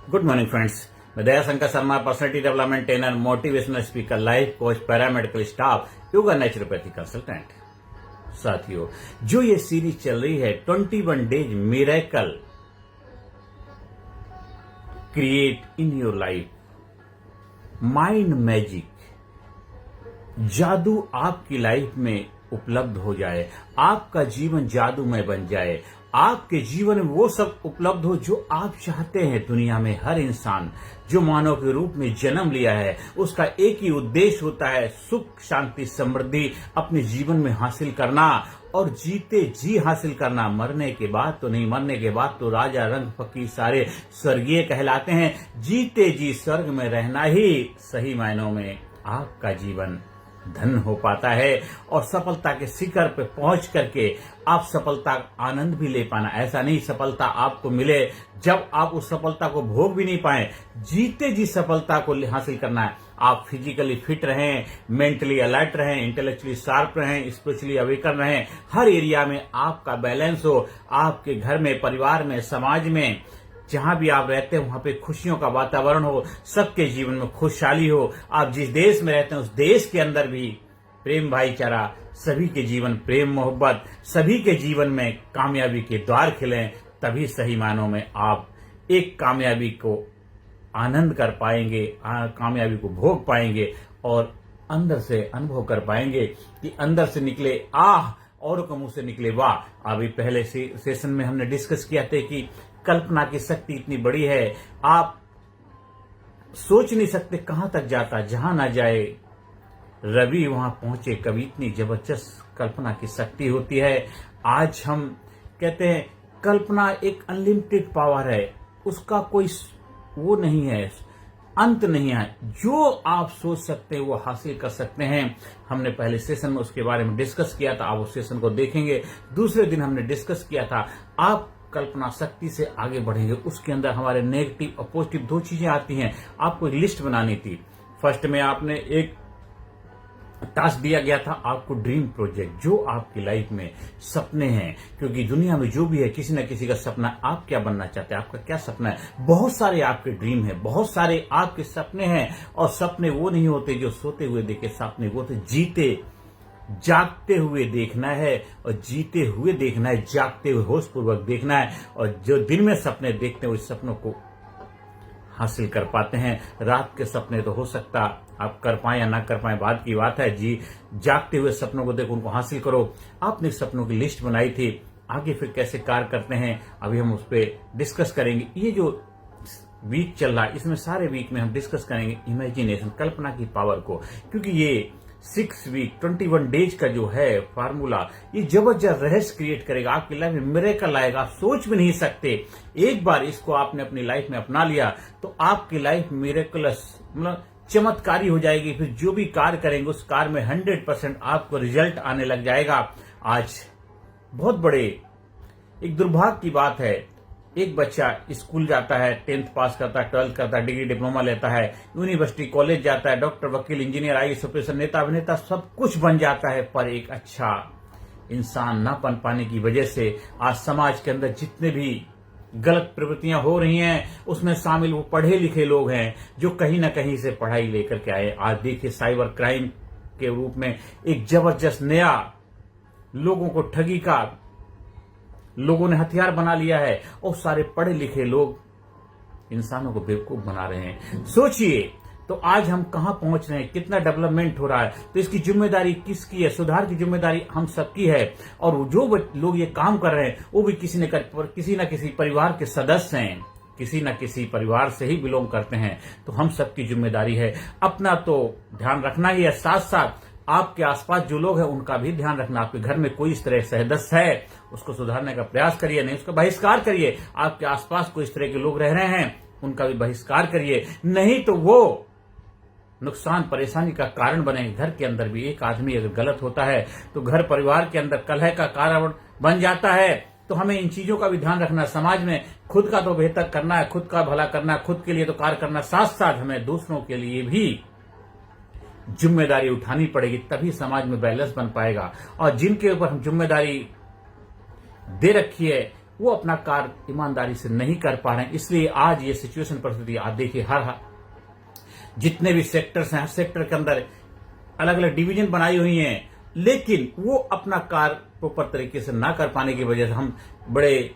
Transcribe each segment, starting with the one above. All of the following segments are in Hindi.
Good morning friends. मैं Dayashankar Sharma, personality development trainer, motivational speaker, life coach, paramedical staff, yoga naturopathy consultant. साथियों, जो ये सीरीज चल रही है 21 days miracle create in your life, mind magic, जादू आपकी लाइफ में उपलब्ध हो जाए, आपका जीवन जादूमय बन जाए, आपके जीवन में वो सब उपलब्ध हो जो आप चाहते हैं। दुनिया में हर इंसान जो मानव के रूप में जन्म लिया है, उसका एक ही उद्देश्य होता है, सुख शांति समृद्धि अपने जीवन में हासिल करना और जीते जी हासिल करना। मरने के बाद तो नहीं, मरने के बाद तो राजा रंग फकीर सारे स्वर्गीय कहलाते हैं। जीते जी स्वर्ग में रहना ही सही मायनों में आपका जीवन धन हो पाता है और सफलता के शिखर पे पहुंच करके आप सफलता का आनंद भी ले पाना। ऐसा नहीं सफलता आपको मिले जब आप उस सफलता को भोग भी नहीं पाए। जीते जी सफलता को हासिल करना है। आप फिजिकली फिट रहें, मेंटली अलर्ट रहें, इंटेलेक्चुअली शार्प रहें, स्पिरिचुअली अवेकन रहें। हर एरिया में आपका बैलेंस हो, आपके घर में, परिवार में, समाज में, जहां भी आप रहते हैं वहां पे खुशियों का वातावरण हो, सबके जीवन में खुशहाली हो। आप जिस देश में रहते हैं उस देश के अंदर भी प्रेम भाईचारा, सभी के जीवन प्रेम मोहब्बत, सभी के जीवन में कामयाबी के द्वार खिलें। तभी सही मायनों में आप एक कामयाबी को आनंद कर पाएंगे, कामयाबी को भोग पाएंगे और अंदर से अनुभव कर पाएंगे कि अंदर से निकले आह और के मुंह से निकले वाह। अभी पहले सेशन में हमने डिस्कस किया था कि कल्पना की शक्ति इतनी बड़ी है, आप सोच नहीं सकते कहां तक जाता। जहां ना जाए रवि वहां पहुंचे कवि। इतनी जबरदस्त कल्पना की शक्ति होती है। आज हम कहते हैं कल्पना एक अनलिमिटेड पावर है, उसका कोई वो नहीं है, अंत नहीं है। जो आप सोच सकते हैं वो हासिल कर सकते हैं। हमने पहले सेशन में उसके बारे में डिस्कस किया था, आप उस सेशन को देखेंगे। दूसरे दिन हमने डिस्कस किया था आप कल्पना शक्ति से आगे बढ़ेंगे। उसके अंदर हमारे नेगेटिव और पॉजिटिव दो चीजें आती हैं। आपको एक लिस्ट बनानी थी। फर्स्ट में आपने एक टास्क दिया गया था आपको ड्रीम प्रोजेक्ट, जो आपकी लाइफ में सपने हैं। क्योंकि दुनिया में जो भी है किसी न किसी का सपना है। आप क्या बनना चाहते हैं, आपका क्या सपना है? बहुत सारे आपके ड्रीम है, बहुत सारे आपके सपने हैं। और सपने वो नहीं होते जो सोते हुए देखे, सपने वो तो जीते जागते हुए देखना है और जीते हुए देखना है, जागते हुए होशपूर्वक देखना है। और जो दिन में सपने देखते हैं उस सपनों को हासिल कर पाते हैं। रात के सपने तो हो सकता आप कर पाए या ना कर पाए, बात की बात है। जी जागते हुए सपनों को देखो, उनको हासिल करो। आपने सपनों की लिस्ट बनाई थी, आगे फिर कैसे कार्य करते हैं अभी हम उस पर डिस्कस करेंगे। ये जो वीक चल रहा है इसमें सारे वीक में हम डिस्कस करेंगे इमेजिनेशन, कल्पना की पावर को। क्योंकि ये 6 वीक 21 डेज का जो है फार्मूला, ये जबरदस्त रहस्य क्रिएट करेगा, आपकी लाइफ में मिरेकल आएगा, सोच भी नहीं सकते। एक बार इसको आपने अपनी लाइफ में अपना लिया तो आपकी लाइफ मिरेकलस मतलब चमत्कारी हो जाएगी। फिर जो भी कार्य करेंगे उस कार्य में 100% आपको रिजल्ट आने लग जाएगा। आज बहुत बड़े एक दुर्भाग्य की बात है, एक बच्चा स्कूल जाता है, 10th पास करता है, 12th करता है, डिग्री डिप्लोमा लेता है, यूनिवर्सिटी कॉलेज जाता है, डॉक्टर वकील इंजीनियर आईएएस ऑफिसर नेता अभिनेता सब कुछ बन जाता है। पर एक अच्छा इंसान न बन पाने की वजह से आज समाज के अंदर जितने भी गलत प्रवृत्तियां हो रही हैं उसमें शामिल वो पढ़े लिखे लोग हैं जो कहीं ना कहीं से पढ़ाई लेकर के आए। आज देखिए साइबर क्राइम के रूप में एक जबरदस्त नया लोगों को ठगी का लोगों ने हथियार बना लिया है और सारे पढ़े लिखे लोग इंसानों को बेवकूफ बना रहे हैं। सोचिए तो आज हम कहां पहुंच रहे हैं, कितना डेवलपमेंट हो रहा है। तो इसकी जिम्मेदारी किसकी है? सुधार की जिम्मेदारी हम सबकी है। और जो लोग ये काम कर रहे हैं वो भी किसी न किसी परिवार के सदस्य हैं, किसी न किसी परिवार से ही बिलोंग करते हैं। तो हम सबकी जिम्मेदारी है अपना तो ध्यान रखना ही है, साथ साथ आपके आसपास जो लोग हैं उनका भी ध्यान रखना। आपके घर में कोई इस तरह सदस्य है उसको सुधारने का प्रयास करिए, नहीं उसका बहिष्कार करिए। आपके आसपास कोई इस तरह के लोग रह रहे हैं उनका भी बहिष्कार करिए, नहीं तो वो नुकसान परेशानी का कारण बने। घर के अंदर भी एक आदमी अगर गलत होता है तो घर परिवार के अंदर कलह का कारण बन जाता है। तो हमें इन चीजों का भी ध्यान रखना। समाज में खुद का तो बेहतर करना है, खुद का भला करना है, खुद के लिए तो कार्य करना, साथ साथ हमें दूसरों के लिए भी जिम्मेदारी उठानी पड़ेगी, तभी समाज में बैलेंस बन पाएगा। और जिनके ऊपर हम जिम्मेदारी दे रखी है वो अपना कार्य ईमानदारी से नहीं कर पा रहे हैं। इसलिए आज ये सिचुएशन परिस्थिति आप देखिए, हर जितने भी सेक्टर्स हैं, हर सेक्टर के अंदर अलग अलग डिवीजन बनाई हुई हैं, लेकिन वो अपना कार्य प्रॉपर तरीके से ना कर पाने की वजह से हम बड़े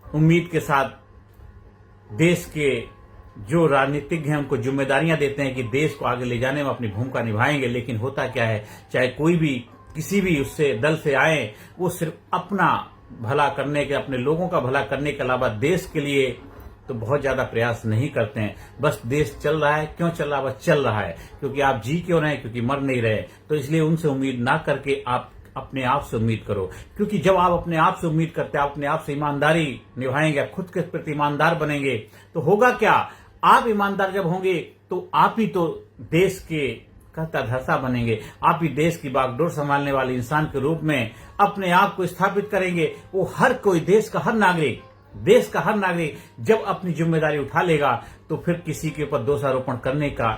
उम्मीद के साथ देश के जो राजनीतिज्ञ हैं उनको जिम्मेदारियां देते हैं कि देश को आगे ले जाने में अपनी भूमिका निभाएंगे। लेकिन होता क्या है, चाहे कोई भी किसी भी उससे दल से आए, वो सिर्फ अपना भला करने के, अपने लोगों का भला करने के अलावा देश के लिए तो बहुत ज्यादा प्रयास नहीं करते हैं। बस देश चल रहा है, क्यों चल रहा है, बस चल रहा है, क्योंकि आप जी क्यों रहे हैं, क्योंकि मर नहीं रहे। तो इसलिए उनसे उम्मीद ना करके आप अपने आप से उम्मीद करो, क्योंकि जब आप अपने आप से उम्मीद करते हैं, आप अपने आप से ईमानदारी निभाएंगे, खुद के प्रति ईमानदार बनेंगे, तो होगा क्या, आप ईमानदार जब होंगे तो आप ही तो देश के कहता धरता बनेंगे, आप ही देश की बागडोर संभालने वाले इंसान के रूप में अपने आप को स्थापित करेंगे। वो हर कोई देश का हर नागरिक जब अपनी जिम्मेदारी उठा लेगा तो फिर किसी के ऊपर दोषारोपण करने का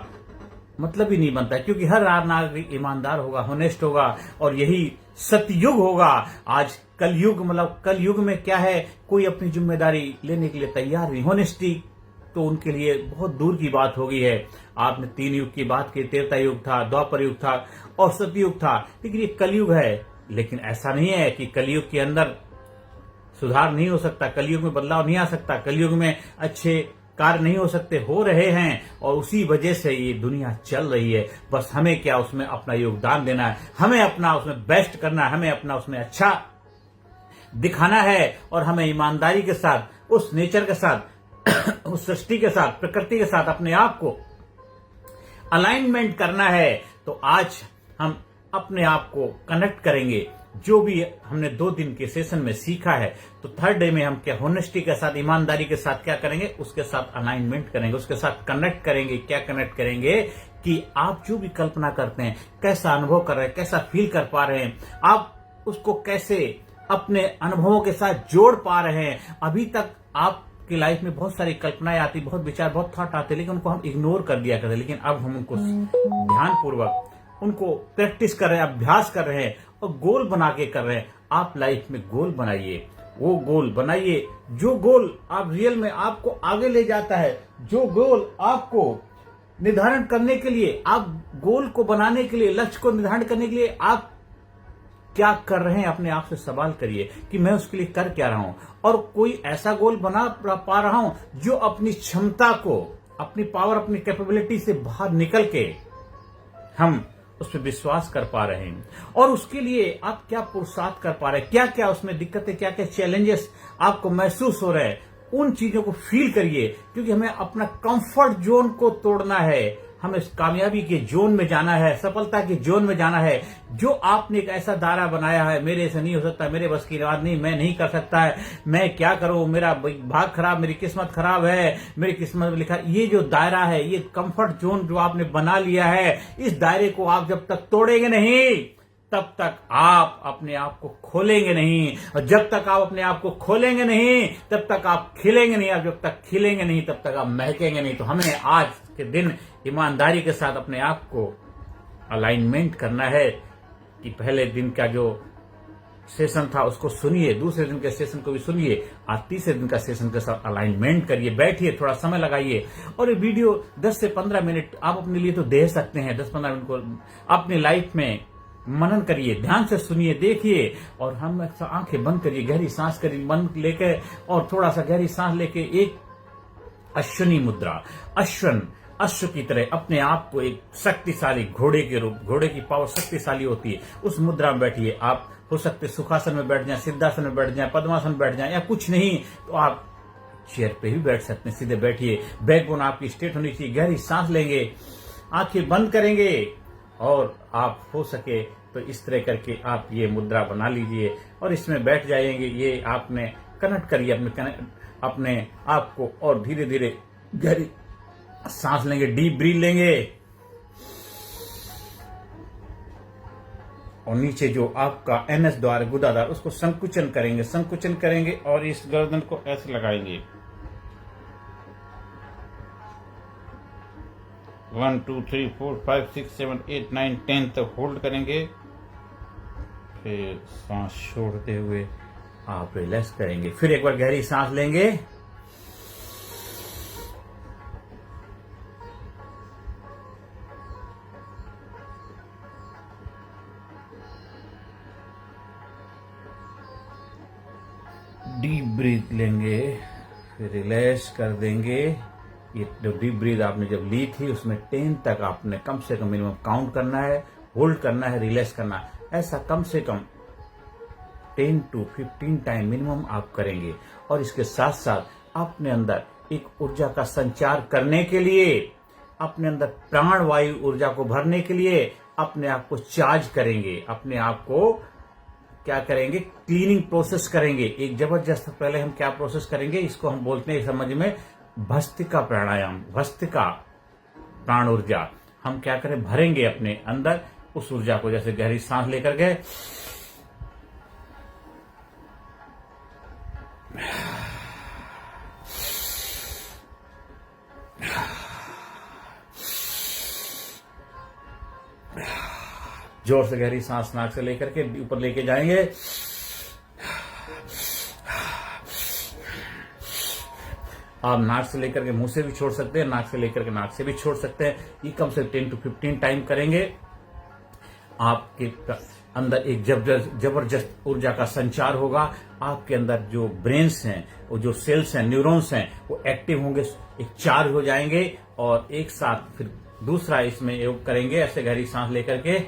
मतलब ही नहीं बनता है, क्योंकि हर नागरिक ईमानदार होगा, होनेस्ट होगा, और यही सतयुग होगा। आज कलयुग, मतलब कलयुग में क्या है, कोई अपनी जिम्मेदारी लेने के लिए तैयार नहीं, होनेस्टी तो उनके लिए बहुत दूर की बात हो गई है। आपने 3 युग की बात की, त्रेता युग था, द्वापर युग था और सतयुग था, लेकिन ये कलयुग है। लेकिन ऐसा नहीं है कि कलयुग के अंदर सुधार नहीं हो सकता, कलयुग में बदलाव नहीं आ सकता, कलयुग में अच्छे कार्य नहीं हो सकते, हो रहे हैं, और उसी वजह से ये दुनिया चल रही है। बस हमें क्या उसमें अपना योगदान देना है, हमें अपना उसमें बेस्ट करना है, हमें अपना उसमें अच्छा दिखाना है, और हमें ईमानदारी के साथ, उस नेचर के साथ, उस सृष्टि के साथ, प्रकृति के साथ अपने आप को अलाइनमेंट करना है। तो आज हम अपने आप को कनेक्ट करेंगे, जो भी हमने 2 दिन के सेशन में सीखा है। तो 3rd डे में हम क्या होनेस्टी के साथ, ईमानदारी के साथ क्या करेंगे, उसके साथ अलाइनमेंट करेंगे, उसके साथ कनेक्ट करेंगे। क्या कनेक्ट करेंगे कि आप जो भी कल्पना करते हैं, कैसा अनुभव कर रहे हैं, कैसा फील कर पा रहे हैं, आप उसको कैसे अपने अनुभवों के साथ जोड़ पा रहे हैं। अभी तक आपकी लाइफ में बहुत सारी कल्पनाएं आती, बहुत विचार, बहुत थॉट आते, लेकिन उनको हम इग्नोर कर दिया करते, लेकिन अब हम उनको ध्यानपूर्वक उनको प्रैक्टिस कर रहे हैं, अभ्यास कर रहे हैं और गोल बना के कर रहे हैं। आप लाइफ में गोल बनाइए, वो गोल बनाइए जो गोल आप रियल में आपको आगे ले जाता है, जो गोल आपको निर्धारण करने के लिए, आप गोल को बनाने के लिए, लक्ष्य को निर्धारण करने के लिए आप क्या कर रहे हैं, अपने आप से सवाल करिए कि मैं उसके लिए कर क्या रहा हूं, और कोई ऐसा गोल बना पा रहा हूं जो अपनी क्षमता को, अपनी पावर, अपनी कैपेबिलिटी से बाहर निकल के हम उस पर विश्वास कर पा रहे हैं, और उसके लिए आप क्या पुरुषार्थ कर पा रहे हैं, क्या क्या उसमें दिक्कतें, क्या क्या चैलेंजेस आपको महसूस हो रहे हैं, उन चीजों को फील करिए। क्योंकि हमें अपना कंफर्ट जोन को तोड़ना है, हमें कामयाबी के जोन में जाना है, सफलता के जोन में जाना है। जो आपने एक ऐसा दायरा बनाया है, मेरे से नहीं हो सकता, मेरे बस की बात नहीं, मैं नहीं कर सकता है, मैं क्या करूं, मेरा भाग खराब, मेरी किस्मत खराब है, मेरी किस्मत में लिखा, ये जो दायरा है, ये कंफर्ट जोन जो आपने बना लिया है, इस दायरे को आप जब तक तोड़ेंगे नहीं, तब तक आप अपने आप को खोलेंगे नहीं, और जब तक आप अपने आप को खोलेंगे नहीं, तब तक आप खिलेंगे नहीं, और जब तक खिलेंगे नहीं, तब तक आप महकेंगे नहीं। तो हमें आज के दिन ईमानदारी के साथ अपने आप को अलाइनमेंट करना है कि पहले दिन का जो सेशन था उसको सुनिए, दूसरे दिन के सेशन को भी सुनिए, आज तीसरे दिन का सेशन के साथ अलाइनमेंट करिए, बैठिए, थोड़ा समय लगाइए, और ये वीडियो 10 से 15 मिनट आप अपने लिए तो दे सकते हैं। 10-15 मिनट को अपनी लाइफ में मनन करिए, ध्यान से सुनिए, देखिए, और हम आंखें बंद करिए, गहरी सांस करिए, मन लेके, और थोड़ा सा गहरी सांस लेके एक अश्वनी मुद्रा, अश्व की तरह अपने आप को एक शक्तिशाली घोड़े के रूप, घोड़े की पावर शक्तिशाली होती है, उस मुद्रा में बैठिए। आप हो सकते सुखासन में बैठ जाएं, सिद्धासन में बैठ जाएं, पद्मासन में बैठ जाएं, या कुछ नहीं तो आप चेयर पे भी बैठ सकते हैं, सीधे बैठिए। बैकबोन आपकी स्ट्रेट होनी चाहिए, गहरी सांस लेंगे, आंखें बंद करेंगे, और आप हो सके तो इस तरह करके आप ये मुद्रा बना लीजिए और इसमें बैठ जाएंगे। ये आपने कनेक्ट करिए अपने आप को, और धीरे धीरे गहरी सांस लेंगे, डीप ब्रीथ लेंगे, और नीचे जो आपका NS द्वार, गुदाद्वार, उसको संकुचन करेंगे, और इस गर्दन को ऐसे लगाएंगे। 1 2 3 4 5 6 7 8 9 10 तक होल्ड करेंगे, फिर सांस छोड़ते हुए आप रिलैक्स करेंगे। फिर एक बार गहरी सांस लेंगे, डीप ब्रीथ लेंगे, फिर रिलैक्स कर देंगे। ये जो डीप ब्रीथ आपने जब ली थी उसमें 10 तक आपने कम से कम मिनिमम काउंट करना है, होल्ड करना है, रिलैक्स करना है। ऐसा कम से कम 10 to 15 टाइम मिनिमम आप करेंगे। और इसके साथ साथ अपने अंदर एक ऊर्जा का संचार करने के लिए, अपने अंदर प्राण वायु ऊर्जा को भरने के लिए अपने आप को चार्ज करेंगे, अपने आप को क्या करेंगे, क्लीनिंग प्रोसेस करेंगे। एक जबरदस्त पहले हम क्या प्रोसेस करेंगे, इसको हम बोलते हैं समझ में भस्त्रिका प्राणायाम, भस्त्रिका प्राण ऊर्जा। हम क्या करें, भरेंगे अपने अंदर उस ऊर्जा को। जैसे गहरी सांस लेकर के जोर से गहरी सांस नाक से लेकर के ऊपर लेके जाएंगे। आप नाक से लेकर के मुंह से भी छोड़ सकते हैं, नाक से लेकर के नाक से भी छोड़ सकते हैं। ये कम से 10 to 15 टाइम करेंगे। आपके अंदर एक जबरदस्त ऊर्जा का संचार होगा। आपके अंदर जो ब्रेन्स हैं, वो जो सेल्स हैं, न्यूरॉन्स हैं, वो एक्टिव होंगे, एक चार्ज हो जाएंगे। और एक साथ फिर दूसरा इसमें योग करेंगे, ऐसे गहरी सांस लेकर के।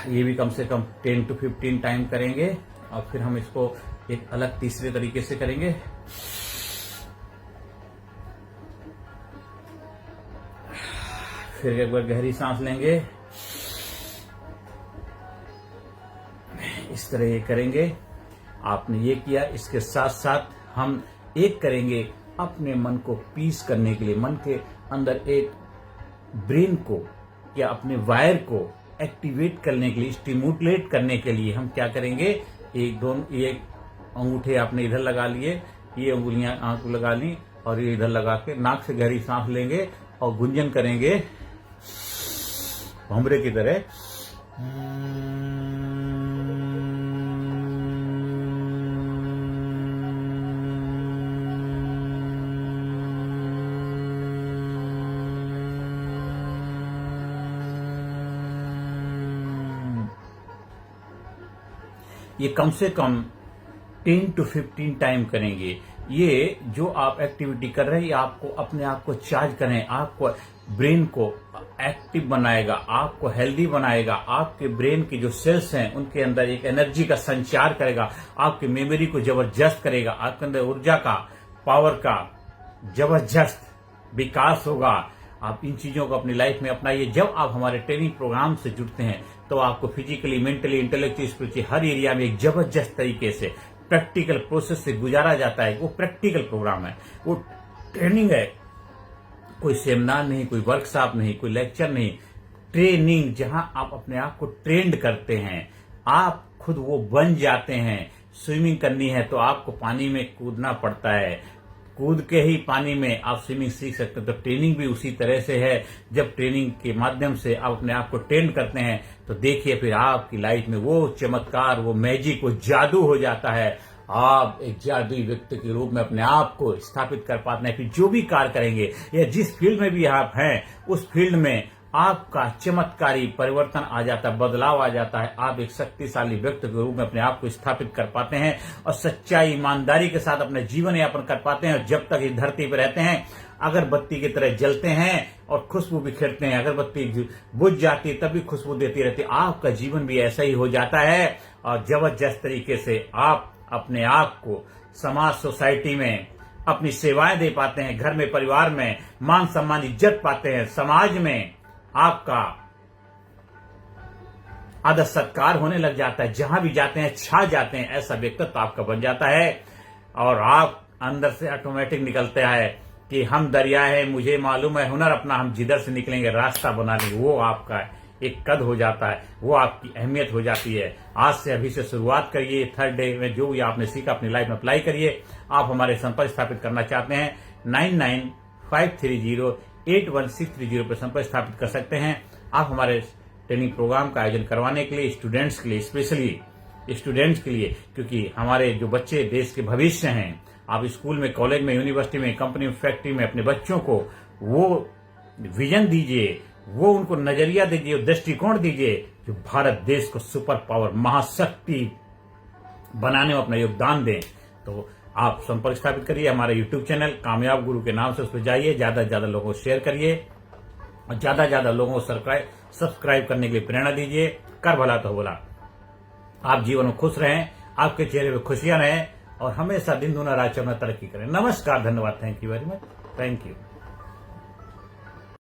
ये भी कम से कम 10 to 15 टाइम करेंगे। और फिर हम इसको एक अलग तीसरे तरीके से करेंगे। फिर एक बार गहरी सांस लेंगे, इस तरह ये करेंगे। आपने ये किया, इसके साथ साथ हम एक करेंगे अपने मन को पीस करने के लिए। मन के अंदर एक ब्रेन को या अपने वायर को एक्टिवेट करने के लिए, स्टिमुलेट करने के लिए हम क्या करेंगे, ये अंगूठे आपने इधर लगा लिए, ये उंगलियां आंख लगा ली, और ये इधर लगा के नाक से गहरी सांस लेंगे और गुंजन करेंगे भंवरे की तरह। ये कम से कम 10 to 15 टाइम करेंगे। ये जो आप एक्टिविटी कर रहे हैं, ये आपको अपने आप को चार्ज करें, आपको ब्रेन को एक्टिव बनाएगा, आपको हेल्दी बनाएगा, आपके ब्रेन की जो सेल्स हैं उनके अंदर एक एनर्जी का संचार करेगा, आपकी मेमोरी को जबरदस्त करेगा, आपके अंदर ऊर्जा का, पावर का जबरदस्त विकास होगा। आप इन चीजों को अपनी लाइफ में अपनाइए। जब आप हमारे ट्रेनिंग प्रोग्राम से जुड़ते हैं तो आपको फिजिकली, मेंटली, इंटेलेक्चुअली, स्पिरिचुअली हर एरिया में एक जबरदस्त तरीके से प्रैक्टिकल प्रोसेस से गुजारा जाता है। वो प्रैक्टिकल प्रोग्राम है, वो ट्रेनिंग है, कोई सेमिनार नहीं, कोई वर्कशॉप नहीं, कोई लेक्चर नहीं, ट्रेनिंग, जहां आप अपने आप को ट्रेंड करते हैं, आप खुद वो बन जाते हैं। स्विमिंग करनी है तो आपको पानी में कूदना पड़ता है, कूद के ही पानी में आप स्विमिंग सीख सकते हैं। तो ट्रेनिंग भी उसी तरह से है। जब ट्रेनिंग के माध्यम से आप अपने आप को ट्रेन करते हैं तो देखिए फिर आपकी लाइफ में वो चमत्कार, वो मैजिक, वो जादू हो जाता है। आप एक जादुई व्यक्ति के रूप में अपने आप को स्थापित कर पाते हैं। फिर जो भी कार्य करेंगे या जिस फील्ड में भी आप हैं, उस फील्ड में आपका चमत्कारी परिवर्तन आ जाता है, बदलाव आ जाता है। आप एक शक्तिशाली व्यक्ति के रूप में अपने आप को स्थापित कर पाते हैं और सच्चाई, ईमानदारी के साथ अपने जीवन यापन कर पाते हैं। और जब तक इस धरती पर रहते हैं, अगरबत्ती की तरह जलते हैं और खुशबू बिखेरते हैं। अगरबत्ती बुझ जाती है तब भी खुशबू देती रहती है। आपका जीवन भी ऐसा ही हो जाता है और जबरदस्त तरीके से आप अपने आप को समाज, सोसाइटी में अपनी सेवाएं दे पाते हैं। घर में, परिवार में मान सम्मान, इज्जत पाते हैं। समाज में आपका आदर सत्कार होने लग जाता है। जहां भी जाते हैं छा जाते हैं। ऐसा व्यक्तित्व आपका बन जाता है और आप अंदर से ऑटोमेटिक निकलता है कि हम दरिया है, मुझे मालूम है हुनर अपना, हम जिधर से निकलेंगे रास्ता बना लेंगे। वो आपका एक कद हो जाता है, वो आपकी अहमियत हो जाती है। आज से अभी से शुरुआत करिए, थर्ड डे में जो भी आपने सीखा अपनी लाइफ में अप्लाई करिए। आप हमारे संपर्क स्थापित करना चाहते हैं 9953081630 पर संपर्क स्थापित कर सकते हैं। आप हमारे ट्रेनिंग प्रोग्राम का आयोजन करवाने के लिए स्टूडेंट्स के लिए, स्पेशली स्टूडेंट्स के लिए, क्योंकि हमारे जो बच्चे देश के भविष्य हैं, आप स्कूल में, कॉलेज में, यूनिवर्सिटी में, कंपनी में, फैक्ट्री में अपने बच्चों को वो विजन दीजिए, वो उनको नजरिया दीजिए, दृष्टिकोण दीजिए जो भारत देश को सुपर पावर, महाशक्ति बनाने में अपना योगदान दें। तो आप संपर्क स्थापित करिए हमारे YouTube चैनल कामयाब गुरु के नाम से, उस पर जाइए, ज्यादा से ज्यादा लोगों को शेयर करिए और ज्यादा से ज्यादा लोगों को सब्सक्राइब करने के लिए प्रेरणा दीजिए। कर भला तो भला। आप जीवन में खुश रहें, आपके चेहरे पे खुशियां रहें और हमेशा दिन दुना रात चौगुना तरक्की करें। नमस्कार, धन्यवाद, thank you very much, thank you.